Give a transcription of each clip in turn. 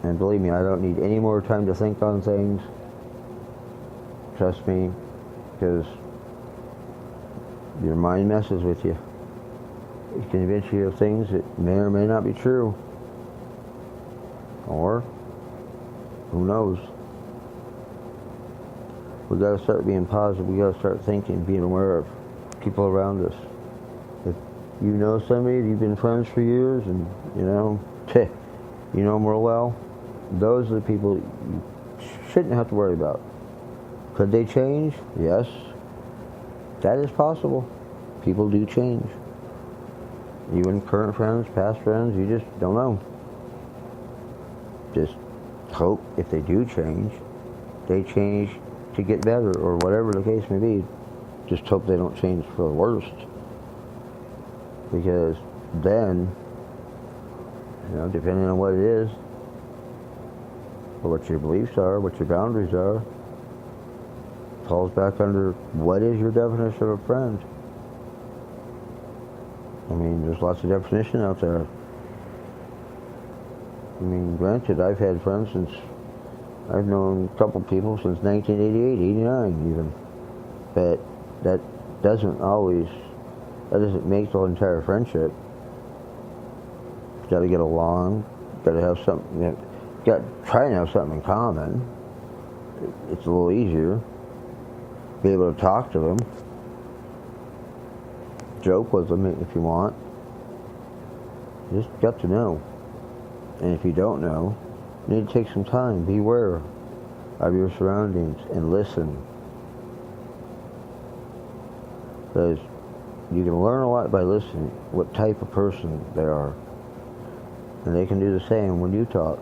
And believe me, I don't need any more time to think on things. Trust me, because your mind messes with you. It can convince you of things that may or may not be true. Or, who knows? We got to start being positive. We got to start thinking, being aware of people around us. If you know somebody, you've been friends for years, and you know them real well, those are the people you shouldn't have to worry about. Could they change? Yes. That is possible. People do change. Even current friends, past friends, you just don't know. Just hope if they do change, they change to get better, or whatever the case may be. Just hope they don't change for the worst. Because then, depending on what it is, or what your beliefs are, what your boundaries are, falls back under what is your definition of a friend. I mean, there's lots of definition out there. I mean, granted, I've had friends I've known a couple people since 1988, 89 even. But that doesn't make the whole entire friendship. You gotta get along, gotta have something, try and have something in common. It's a little easier. Be able to talk to them. Joke with them if you want. You just got to know. And if you don't know, you need to take some time. Be aware of your surroundings and listen. Because you can learn a lot by listening, what type of person they are. And they can do the same when you talk.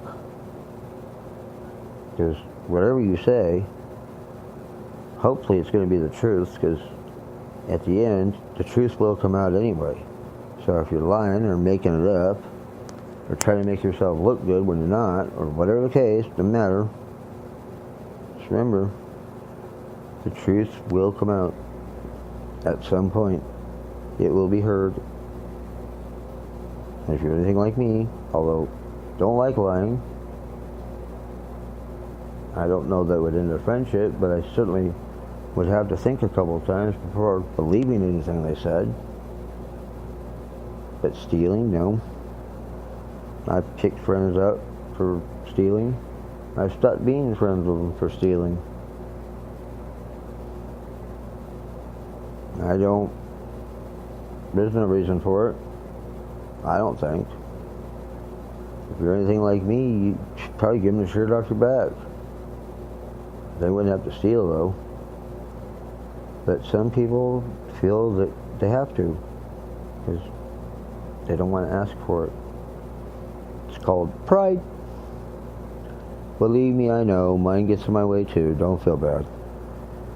Because whatever you say, hopefully it's going to be the truth, because at the end, the truth will come out anyway. So if you're lying or making it up, or trying to make yourself look good when you're not, or whatever the case, doesn't matter. Just remember, the truth will come out at some point. It will be heard. And if you're anything like me, although don't like lying, I don't know that it would end a friendship, but I certainly would have to think a couple of times before believing anything they said. But stealing, no. I've picked friends up for stealing. I've stopped being friends with them for stealing. There's no reason for it. I don't think. If you're anything like me, you should probably give them the shirt off your back. They wouldn't have to steal, though. But some people feel that they have to, because they don't want to ask for it. It's called pride. Believe me, I know. Mine gets in my way, too. Don't feel bad.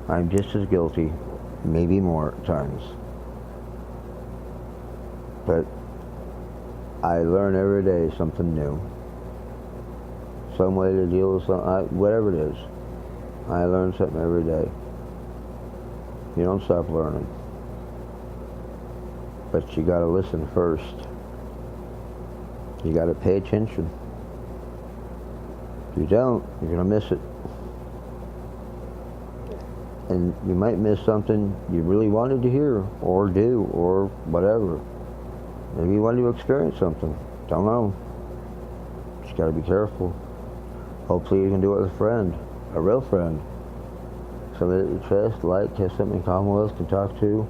I'm just as guilty, maybe more at times. But I learn every day something new. Some way to deal with something, whatever it is. I learn something every day. You don't stop learning. But you gotta listen first. You gotta pay attention. If you don't, you're gonna miss it. And you might miss something you really wanted to hear, or do, or whatever. Maybe you wanted to experience something. Don't know. Just gotta be careful. Hopefully you can do it with a friend. A real friend. Somebody that you trust, like, have something in common with, can talk to.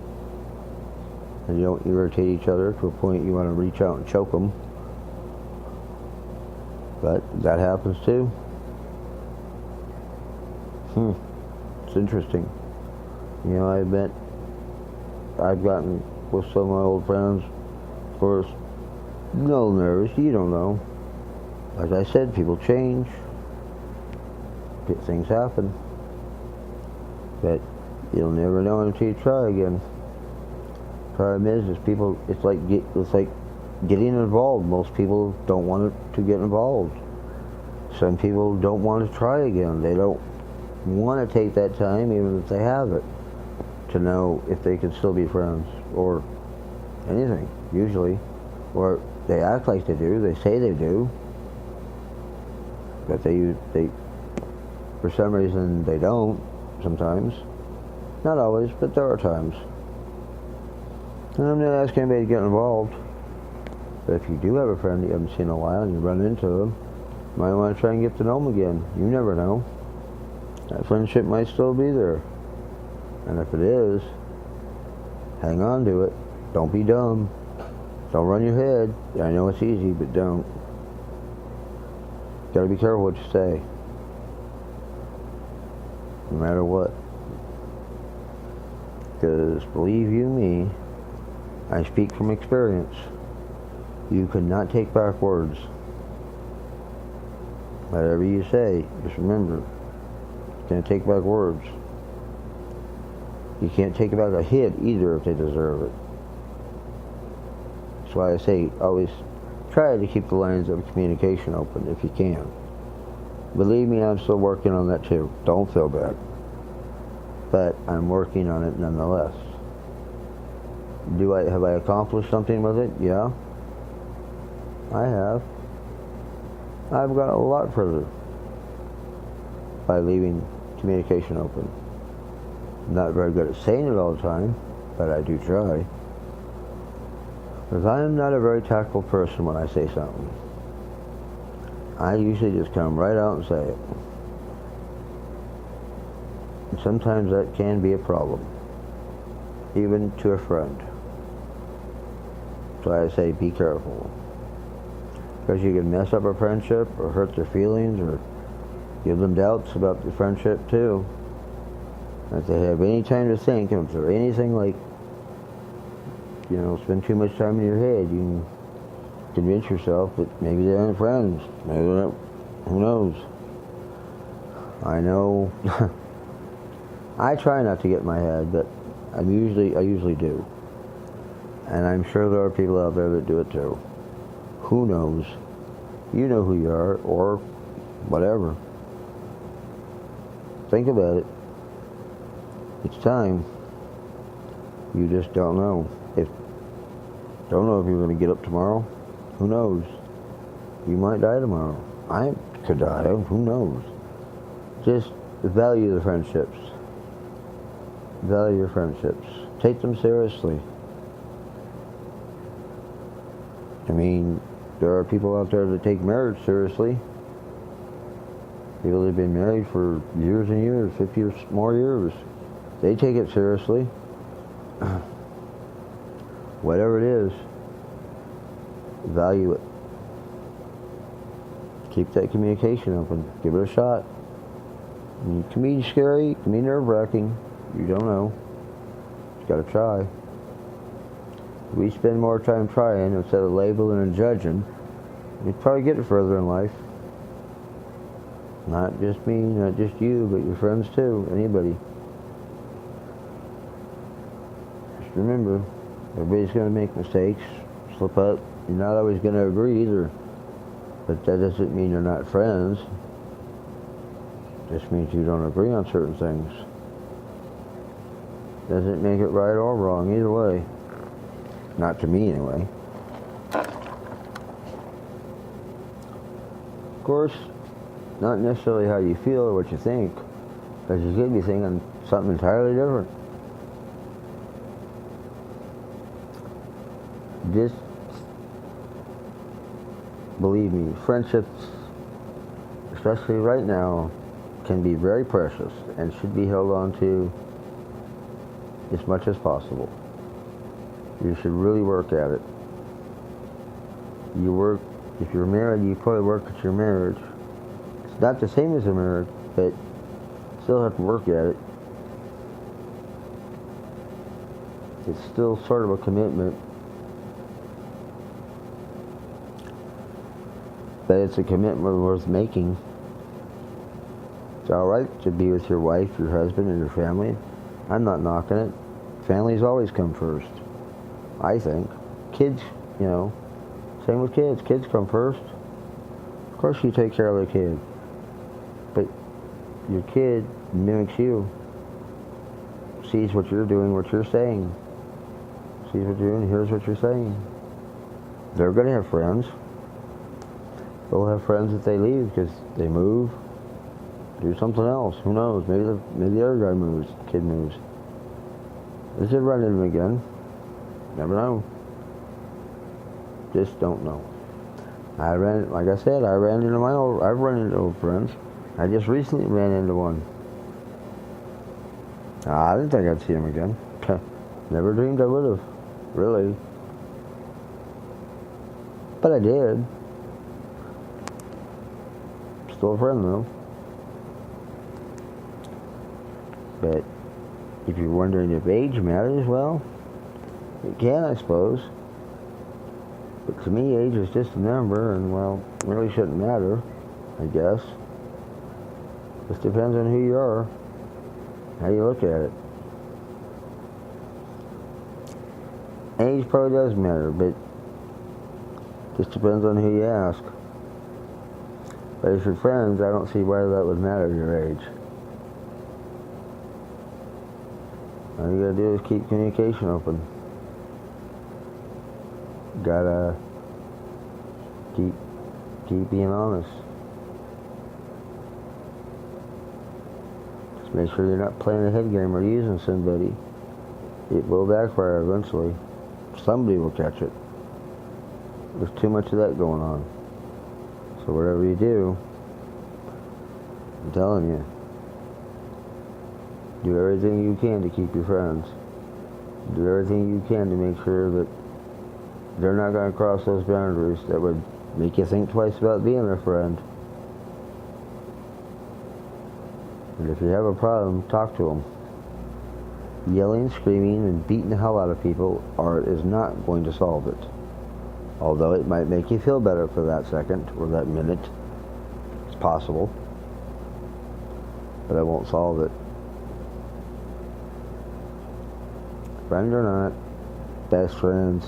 And you don't irritate each other to a point you want to reach out and choke them. But that happens too. It's interesting. I've gotten with some of my old friends, of course, no nervous, you don't know. Like I said, people change. Things happen. But you'll never know until you try again. Problem is people, it's like getting involved. Most people don't want to get involved. Some people don't want to try again. They don't want to take that time, even if they have it, to know if they can still be friends, or anything, usually. Or they act like they do, they say they do. But they for some reason they don't sometimes. Not always, but there are times. And I'm not asking anybody to get involved. But if you do have a friend that you haven't seen in a while and you run into them, you might want to try and get to know them again. You never know. That friendship might still be there. And if it is, hang on to it. Don't be dumb. Don't run your head. I know it's easy, but don't. Gotta be careful what you say. No matter what. Because believe you me, I speak from experience. You cannot take back words. Whatever you say, just remember, you can't take back words. You can't take back a hit either if they deserve it. That's why I say always try to keep the lines of communication open if you can. Believe me, I'm still working on that too. Don't feel bad. But I'm working on it nonetheless. Have I accomplished something with it? Yeah. I have. I've got a lot further by leaving communication open. I'm not very good at saying it all the time, but I do try. Because I am not a very tactful person when I say something. I usually just come right out and say it. And sometimes that can be a problem, even to a friend. So I say be careful. Because you can mess up a friendship or hurt their feelings or give them doubts about the friendship too. If they have any time to think, and if they're anything like, spend too much time in your head, you can convince yourself that maybe they aren't friends. Maybe they're not, who knows? I know. I try not to get in my head, but I usually do. And I'm sure there are people out there that do it too. Who knows? You know who you are, or whatever. Think about it. It's time. You just don't know. Don't know if you're going to get up tomorrow. Who knows? You might die tomorrow. I could die. Who knows? Just value the friendships. Value your friendships. Take them seriously. I mean, there are people out there that take marriage seriously. People that have been married for years and years, 50 or more years. They take it seriously. Whatever it is, value it. Keep that communication open. Give it a shot. It can be scary. It can be nerve-wracking. You don't know. You got to try. We spend more time trying instead of labeling and judging. You'd probably get it further in life. Not just me, not just you, but your friends too. Anybody. Just remember, everybody's going to make mistakes, slip up. You're not always going to agree either. But that doesn't mean you're not friends. It just means you don't agree on certain things. Doesn't make it right or wrong either way. Not to me, anyway. Of course, not necessarily how you feel or what you think, because you could be thinking something entirely different. Just believe me, friendships, especially right now, can be very precious and should be held on to as much as possible. You should really work at it. If you're married, you probably work at your marriage. It's not the same as a marriage, but still have to work at it. It's still sort of a commitment. But it's a commitment worth making. It's alright to be with your wife, your husband, and your family. I'm not knocking it. Families always come first, I think. Kids, same with kids. Kids come first. Of course you take care of the kid. But your kid mimics you. Sees what you're doing, what you're saying. Sees what you're doing, hears what you're saying. They're going to have friends. they'll have friends that they leave because they move, do something else. Who knows? Maybe the other guy moves, kid moves. They should run into him again. Never know. Just don't know. Like I said, I've run into old friends. I just recently ran into one. I didn't think I'd see him again. Never dreamed I would have, really. But I did. Still a friend though. But if you're wondering if age matters, well, it can, I suppose. But to me, age is just a number, and well, it really shouldn't matter, I guess. Just depends on who you are, how you look at it. Age probably does matter, but just depends on who you ask. But if you're friends, I don't see why that would matter, your age. All you gotta do is keep communication open. Gotta keep being honest. Just make sure you're not playing a head game or using somebody. It will backfire eventually. Somebody will catch it. There's too much of that going on. So whatever you do, I'm telling you, do everything you can to keep your friends. Do everything you can to make sure that they're not going to cross those boundaries that would make you think twice about being their friend. And if you have a problem, talk to them. Yelling, screaming, and beating the hell out of people is not going to solve it. Although it might make you feel better for that second or that minute. It's possible. But it won't solve it. Friend or not, best friends,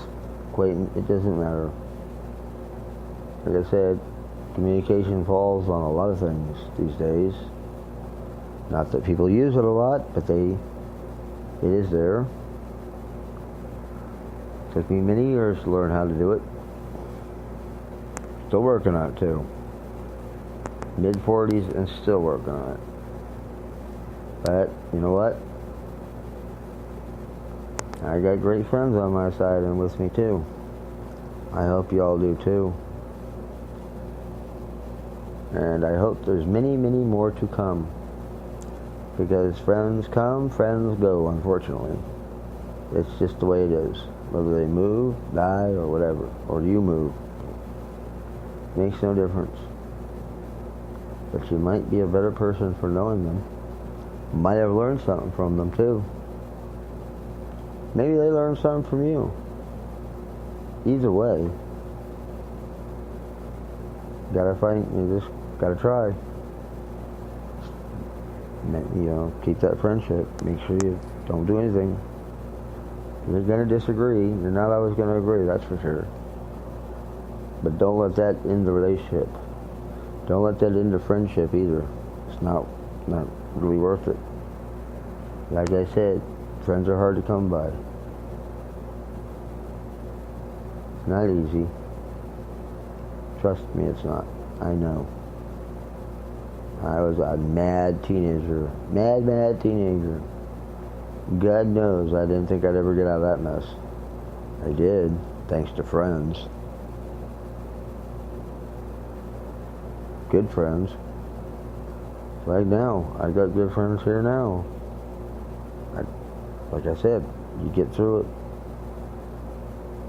acquaintance, it doesn't matter. Like I said, communication falls on a lot of things these days. Not that people use it a lot, but it is there. Took me many years to learn how to do it. Still working on it too. Mid-40s and still working on it. But, you know what? I got great friends on my side and with me too. I hope you all do too. And I hope there's many, many more to come. Because friends come, friends go, unfortunately. It's just the way it is. Whether they move, die, or whatever. Or you move. Makes no difference. But you might be a better person for knowing them. Might have learned something from them too. Maybe they learned something from you. Either way, you just gotta try. Keep that friendship. Make sure you don't do anything. You're gonna disagree. You're not always gonna agree, that's for sure. But don't let that end the relationship. Don't let that end the friendship either. It's not really worth it. Like I said, friends are hard to come by. It's not easy. Trust me, it's not. I know. I was a mad teenager. Mad teenager. God knows I didn't think I'd ever get out of that mess. I did, thanks to friends. Good friends. Like now, I got good friends here now. Like I said, you get through it.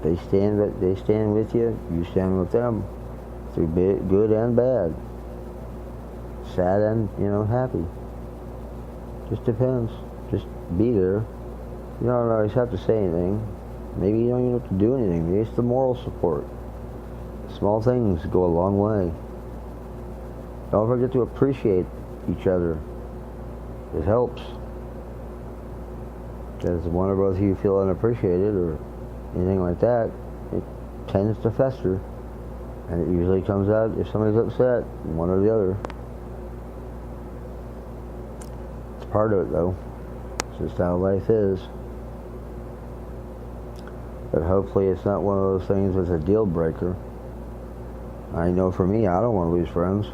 They stand with you. You stand with them through good and bad, sad and happy. Just depends. Just be there. You don't always have to say anything. Maybe you don't even have to do anything. Maybe it's the moral support. Small things go a long way. Don't forget to appreciate each other. It helps. Because one or both of you feel unappreciated or anything like that, it tends to fester. And it usually comes out if somebody's upset, one or the other. It's part of it though. It's just how life is. But hopefully it's not one of those things that's a deal breaker. I know for me, I don't want to lose friends.